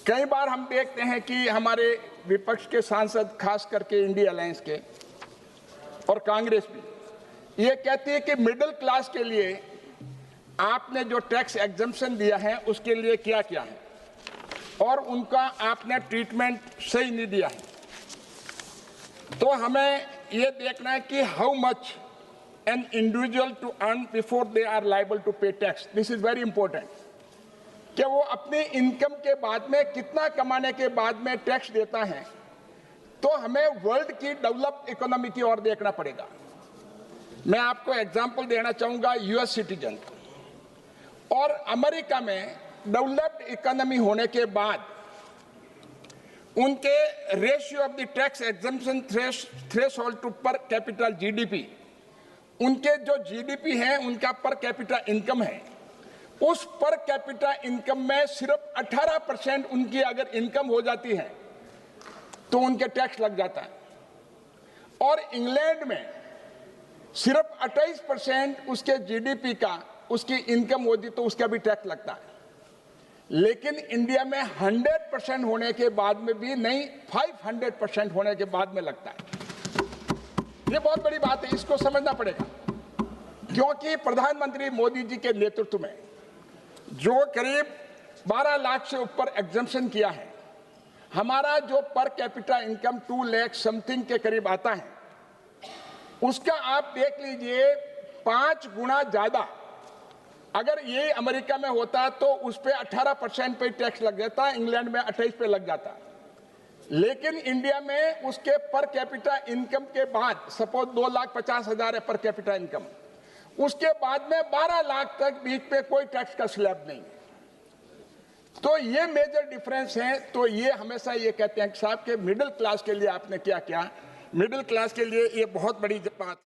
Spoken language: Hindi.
कई बार हम देखते हैं कि हमारे विपक्ष के सांसद, खास करके इंडिया अलायंस के और कांग्रेस भी, ये कहती है कि मिडिल क्लास के लिए आपने जो टैक्स एग्जम्पशन दिया है उसके लिए क्या क्या है और उनका आपने ट्रीटमेंट सही नहीं दिया है। तो हमें ये देखना है कि how much an individual to earn before they are liable to pay tax. This is very important कि वो अपनी इनकम के बाद में कितना कमाने के बाद में टैक्स देता है। तो हमें वर्ल्ड की डेवलप्ड इकोनॉमी की ओर देखना पड़ेगा। मैं आपको एग्जांपल देना चाहूंगा यूएस सिटीजन और अमेरिका में डेवलप्ड इकोनॉमी होने के बाद उनके ratio of the tax exemption threshold to per capita GDP, उनके जो जीडीपी है उनका पर कैपिटा इनकम है, उस पर कैपिटा इनकम में सिर्फ 18% उनकी अगर इनकम हो जाती है तो उनके टैक्स लग जाता है। और इंग्लैंड में सिर्फ 28% उसके जीडीपी का उसकी इनकम होती तो उसका भी टैक्स लगता है। लेकिन इंडिया में 100% होने के बाद में भी नहीं, 500% होने के बाद में लगता है। ये बहुत बड़ी बात है, इसको समझना पड़ेगा। क्योंकि प्रधानमंत्री मोदी जी के नेतृत्व में जो करीब 12 लाख से ऊपर एग्जम्पशन किया है, हमारा जो per capita income 2 lakh something के करीब आता है, उसका आप देख लीजिए 5 गुना ज्यादा अगर ये अमेरिका में होता तो उस पर 18% पे टैक्स लग जाता, इंग्लैंड में 28 पे लग जाता। लेकिन इंडिया में उसके पर कैपिटा इनकम के बाद, सपोज 2,50,000 है पर कैपिटा इनकम, उसके बाद में 12 लाख तक बीच पे कोई टैक्स का स्लैब नहीं। तो ये मेजर डिफरेंस है। तो ये हमेशा ये कहते हैं कि साहब के मिडिल क्लास के लिए आपने क्या किया। मिडिल क्लास के लिए ये बहुत बड़ी बात।